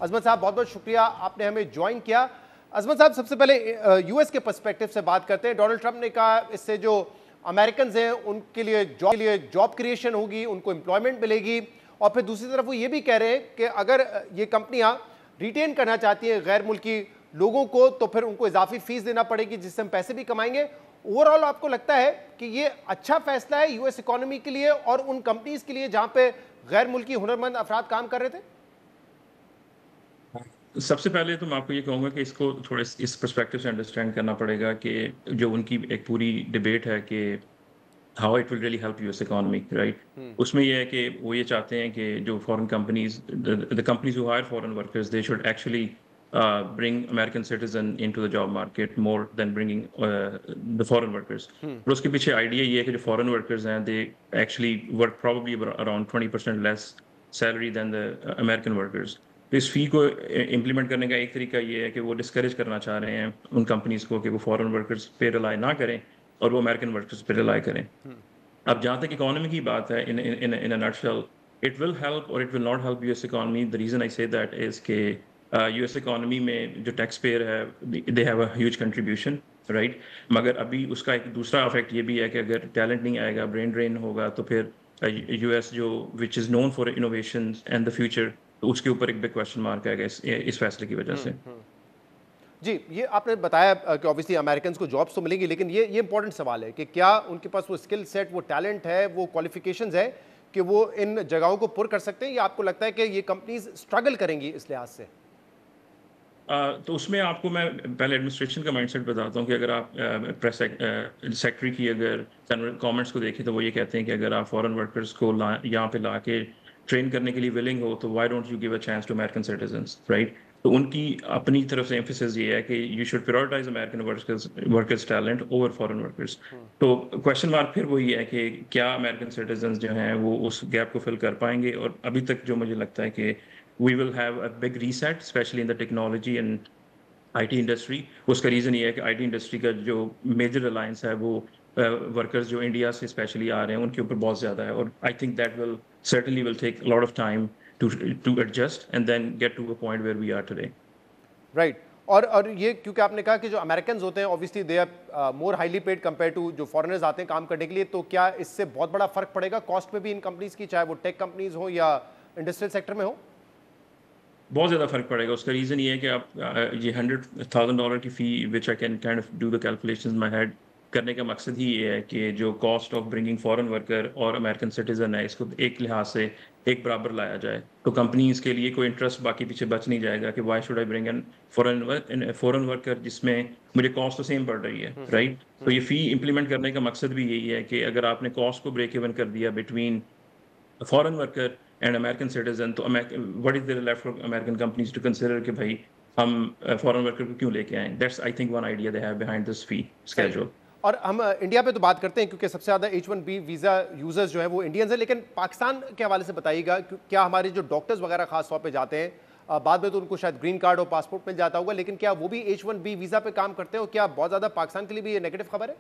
عظمت صاحب بہت بہت شکریہ آپ نے ہمیں جوائن کیا. عظمت صاحب سب سے پہلے یو ایس کے پرسپیکٹو سے بات کرتے ہیں. ڈونلڈ ٹرمپ نے کہا اس سے جو امریکنز ہیں ان کے لیے جاب کریشن ہوگی, ان کو امپلائمنٹ ملے گی, اور پھر دوسری طرف وہ یہ بھی کہہ رہے ہیں کہ اگر یہ کمپنیاں ریٹین کرنا چاہتی ہیں غیر ملکی لوگوں کو تو پھر ان کو اضافی فیس دینا پڑے گی جس سے ہم پیسے بھی کمائیں گے. اوور آل آپ کو لگتا ہے کہ یہ اچھا فیصلہ ہے یو ایس اکانومی کے لیے اور ان کمپنیز کے لیے جہاں پہ غیر ملکی ہنرمند افراد کام کر رہے تھے؟ سب سے پہلے تو میں آپ کو یہ کہوں گا کہ اس کو تھوڑے اس پرسپیکٹو سے انڈرسٹینڈ کرنا پڑے گا کہ جو ان کی ایک پوری ڈبیٹ ہے کہ how it will really help U S economy, right. اس میں یہ ہے کہ وہ یہ چاہتے ہیں کہ جو فورن companies, the companies who hire foreign workers, they should actually bring American citizen into the job market more than bringing the foreign workers. اور اس کے پیچھے آئیڈیا یہ ہے کہ جو فورن ورکرز ہیں they actually work probably around 20% less salary than the American workers. اس فی کو امپلیمنٹ کرنے کا ایک طریقہ یہ ہے کہ وہ ڈسکریج کرنا چاہ رہے ہیں ان کمپنیز کو کہ وہ فورن ورکرز پہ ریلائی نہ کریں اور وہ امریکن ورکرز پہ ریلائی کریں. اب جہاں تک اکانومی کی بات ہے in a nutshell, it will help or it will not help US economy. The reason I say that is کہ US economy میں جو ٹیکس پیئر ہے they have a huge contribution, right. مگر ابھی اس کا ایک دوسرا افیکٹ یہ بھی ہے کہ اگر ٹیلنٹ نہیں آئے گا, برین ڈرین ہوگا, تو پھر US جو which is known for innovations and the future, تو اس کے اوپر ایک بگ کویسچن مارک آئے گا اس فیصلے کی وجہ سے. جی, یہ آپ نے بتایا کہ obviously امریکنز کو جابس تو ملیں گی, لیکن یہ امپورٹنٹ سوال ہے کہ کیا ان کے پاس وہ اسکل سیٹ, وہ ٹیلنٹ ہے, وہ کوالیفیکیشنز ہے کہ وہ ان جگہوں کو پر کر سکتے ہیں, یا آپ کو لگتا ہے کہ یہ کمپنیز اسٹرگل کریں گی اس لحاظ سے؟ تو اس میں آپ کو میں پہلے ایڈمنسٹریشن کا مائنڈ سیٹ بتاتا ہوں کہ اگر آپ پریس سیکٹری کی اگر کامنٹس کو دیکھیں تو وہ یہ کہتے ہیں کہ اگر آپ فورن ورکرز کو یہاں پہ لا کے ٹرین کرنے کے لیے ولنگ ہو تو why don't you give a chance to American citizens, right. تو ان کی اپنی طرف سے ایمفیسس یہ ہے کہ you should prioritize American workers talent over foreign workers. تو کویشچن مارک پھر وہی ہے کہ کیا امیرکن سٹیزنس جو ہیں وہ اس گیپ کو فل کر پائیں گے, اور ابھی تک جو مجھے لگتا ہے کہ we will have a big reset, especially in the technology and IT industry. اس کا ریزن یہ ہے کہ آئی ٹی انڈسٹری کا جو میجر ریلائنس ہے وہ ورکرز جو انڈیا سے اسپیشلی آ رہے ہیں ان کے اوپر بہت زیادہ ہے, اور I think that will certainly will take lot of time to adjust and then get to a point where we are today. Right. اور یہ کیونکہ آپ نے کہا کہ جو امریکنز ہوتے ہیں obviously they are more highly paid compared to جو فارنرز آتے ہیں کام کرنے کے لیے, تو کیا اس سے بہت بڑا فرق پڑے گا کاسٹ میں بھی ان کمپنیز کی, چاہے وہ ٹیک کمپنیز ہوں یا انڈسٹریل سیکٹر میں ہوں؟ بہت زیادہ فرق پڑے گا. اس کا ریزن یہ ہے کہ آپ یہ $100,000 کی fee which I can kind of do the calculation my head کرنے کا مقصد ہی یہ ہے کہ جو cost of bringing foreign worker اور امیرکن سٹیزن ہے اس کو ایک لحاظ سے ایک برابر لایا جائے. تو کمپنیز کے لیے کوئی انٹرسٹ باقی پیچھے بچ نہیں جائے گا کہ why should I bring an foreign worker جس میں مجھے کاسٹ تو سیم پڑ رہی ہے, رائٹ. تو یہ فی امپلیمنٹ کرنے کا مقصد بھی یہی ہے کہ اگر آپ نے کاسٹ کو بریک ایون کر دیا between foreign worker and American citizen, تو what is there left for American companies to consider کہ بھائی ہم فورن ورکر کو کیوں لے کے آئیں. That's I think one idea they have behind this fee schedule. اور ہم انڈیا پہ تو بات کرتے ہیں کیونکہ سب سے زیادہ H1B ویزا یوزرز جو ہیں وہ انڈینز ہیں, لیکن پاکستان کے حوالے سے بتائیے گا کیا ہمارے جو ڈاکٹرز وغیرہ خاص طور پہ جاتے ہیں بعد میں تو ان کو شاید گرین کارڈ اور پاسپورٹ مل جاتا ہوگا, لیکن کیا وہ بھی H1B ویزا پہ کام کرتے ہیں, اور کیا بہت زیادہ پاکستان کے لیے بھی یہ نیگیٹو خبر ہے؟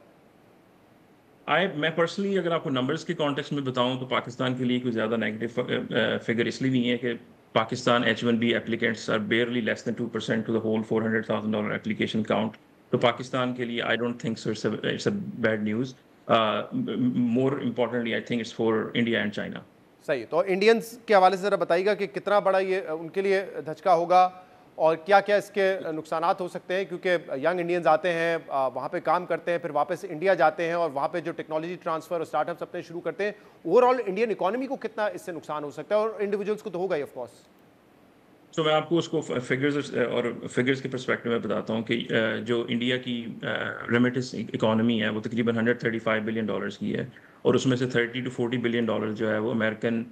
میں پرسنلی اگر آپ کو نمبرز کے کانٹیکسٹ میں بتاؤں تو پاکستان کے لیے کوئی زیادہ نیگیٹو فگر اس لیے نہیں ہے کہ Pakistan H1B applicants are barely less than 2% to the whole $400,000 application count. تو پاکستان کے لیے I don't think so it's a bad news. More importantly I think it's for India and China. صحیح. تو انڈینز کے حوالے سے ذرا بتائیے گا کہ کتنا بڑا یہ ان کے لیے دھچکا ہوگا اور کیا کیا اس کے نقصانات ہو سکتے ہیں, کیونکہ ینگ انڈینز آتے ہیں وہاں پہ کام کرتے ہیں پھر واپس انڈیا جاتے ہیں اور وہاں پہ جو ٹیکنالوجی ٹرانسفر اور اسٹارٹ اپس اپنے شروع کرتے ہیں, اوور آل انڈین اکانومی کو کتنا اس سے نقصان ہو سکتا ہے, اور انڈیویجولس کو تو ہوگا ہی آف کورس. تو میں آپ کو اس کو فگرز کے پرسپیکٹو میں بتاتا ہوں کہ جو انڈیا کی ریمیٹنس اکانومی ہے وہ تقریباً $135 بلین کی ہے, اور اس میں سے $30 to $40 بلین جو ہے وہ امیرکن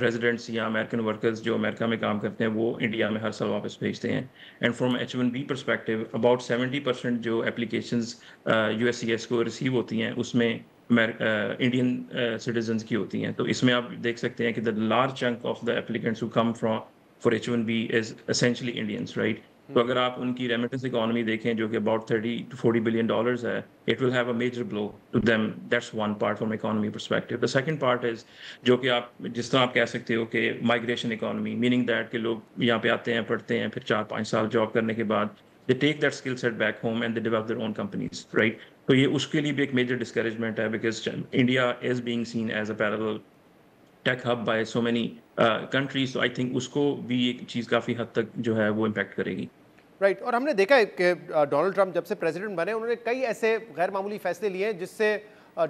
ریزیڈنٹس یا امیرکن ورکرز جو امریکہ میں کام کرتے ہیں وہ انڈیا میں ہر سال واپس بھیجتے ہیں. And from H1B perspective about 70% جو اپلیکیشنز USCIS کو ریسیو ہوتی ہیں اس میں انڈین سٹیزنس کی ہوتی ہیں. تو اس میں آپ دیکھ سکتے ہیں کہ the large chunk of the applicants who come for H1B is essentially Indians, right? تو اگر آپ ان کی ریمیٹنس اکانومی دیکھیں جو کہ اباؤٹ 30 to 40 بلین ڈالرز ہے, it will have a major blow to them. That's one part from economy perspective. The second part is جو کہ آپ جس طرح آپ کہہ سکتے ہو کہ مائگریشن اکانومی, میننگ دیٹ کہ لوگ یہاں پہ آتے ہیں, پڑھتے ہیں, پھر 4-5 سال جاب کرنے کے بعد they take that skill set back home and they develop their own companies, right? تو یہ اس کے لیے بھی ایک میجر ڈسکریجمنٹ ہے, because India is being seen as a parallel tech hub by so many countries. So I think اس کو بھی ایک چیز کافی حد تک جو ہے وہ امپیکٹ کرے گی. رائٹ. اور ہم نے دیکھا ہے کہ ڈونلڈ ٹرمپ جب سے پریزیڈنٹ بنے انہوں نے کئی ایسے غیر معمولی فیصلے لیے ہیں جس سے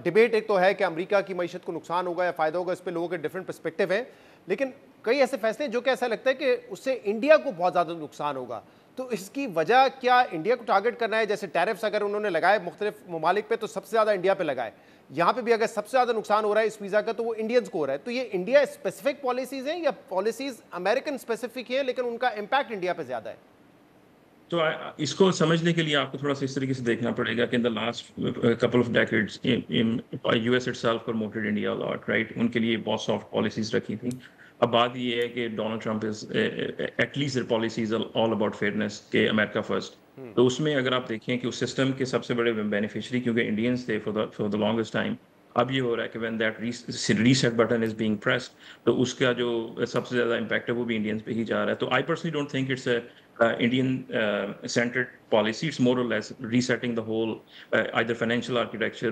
ڈبیٹ ایک تو ہے کہ امریکہ کی معیشت کو نقصان ہوگا یا فائدہ ہوگا, اس پہ لوگوں کے ڈفرینٹ پرسپیکٹیو ہیں, لیکن کئی ایسے فیصلے جو کہ ایسا لگتا ہے کہ اس سے انڈیا کو بہت زیادہ نقصان ہوگا. تو اس کی وجہ کیا انڈیا کو ٹارگٹ کرنا ہے؟ جیسے ٹیرفس اگر انہوں نے لگائے مختلف ممالک پہ تو سب سے زیادہ انڈیا پہ لگائے, یہاں پہ بھی اگر سب سے زیادہ نقصان ہو رہا ہے اس ویزا کا تو وہ انڈینز کو ہو رہا ہے. تو یہ انڈیا اسپیسیفک پالیسیز ہیں یا پالیسیز امریکن اسپیسیفک ہیں لیکن ان کا امپیکٹ انڈیا پہ زیادہ ہے؟ تو اس کو سمجھنے کے لیے آپ کو تھوڑا سا اس طریقے سے دیکھنا پڑے گا کہ in the last couple of decades U S itself promoted India lot, right. ان کے لیے بہت سافٹ پالیسیز رکھی تھیں. اب بات یہ ہے کہ Donald Trump is at least policies all about fairness کہ امریکا فرسٹ. تو اس میں اگر آپ دیکھیں کہ اس سسٹم کے سب سے بڑے بینیفیشری کیونکہ انڈینس تھے فار دا لانگسٹ ٹائم, اب یہ ہو رہا ہے کہ when that reset button is being pressed تو اس کا جو سب سے زیادہ امپیکٹ ہے وہ بھی انڈینس پہ ہی جا رہا ہے. تو I personally don't think it's a Indian centered policy. It's more or less resetting the whole either financial architecture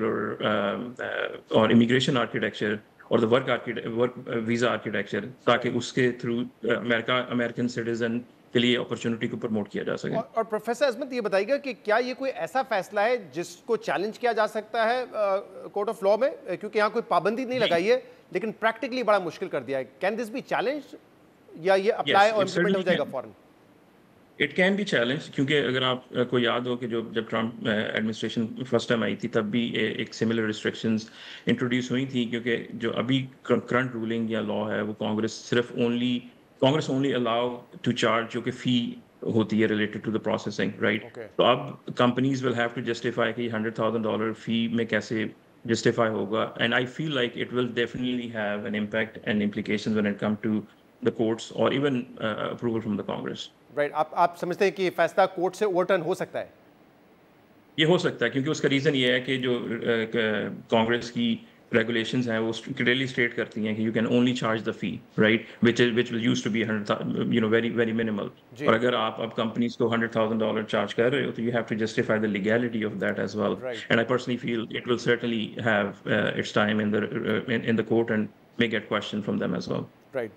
or immigration architecture or the work visa architecture تاکہ اس کے تھرو American citizen کے لیے opportunity کو promote کیا جا سکے. اور professor عظمت یہ بتائیے گا کہ کیا یہ کوئی ایسا فیصلہ ہے جس کو چیلنج کیا جا سکتا ہے کورٹ آف لاء میں, کیونکہ یہاں کوئی پابندی نہیں لگائی ہے لیکن پریکٹیکلی بڑا مشکل کر دیا ہے. کین دس بی چیلنج یا یہ اپلائی اور امپلیمنٹ ہو جائے گا فوراً؟ اٹ کین بی چیلنج, کیونکہ اگر آپ کو یاد ہو کہ جب Trump administration first time I تھی تب بھی ایک سملر ریسٹرکشنز انٹروڈیوس ہوئی تھیں, کیونکہ جو ابھی کرنٹ رولنگ یا لا ہے وہ Congress only allow to charge جو کہ فی ہوتی ہے related to the processing, right. تو اب companies will have to justify کہ $100,000 فی میں کیسے جسٹیفائی ہوگا, and I feel like it will definitely have an impact and implications when it come to the courts or even approval from the Congress. Right. آپ سمجھتے ہیں کہ فیصلہ court سے اوور ٹرن ہو سکتا ہے؟ یہ ہو سکتا ہے کیونکہ اس کا ریزن یہ ہے کہ جو کانگریس کی ریگولیشنز ہیں وہ کلیئرلی اسٹیٹ کرتی ہیں کہ یو کین اونلی چارج دا فی, right, which will used to be very very minimal. اور اگر آپ اب کمپنیز کو $100,000 چارج کر رہے ہو تو you have to justify the legality of that as well. And I personally feel it will certainly have its time in the court and may get questioned from them as well. Right.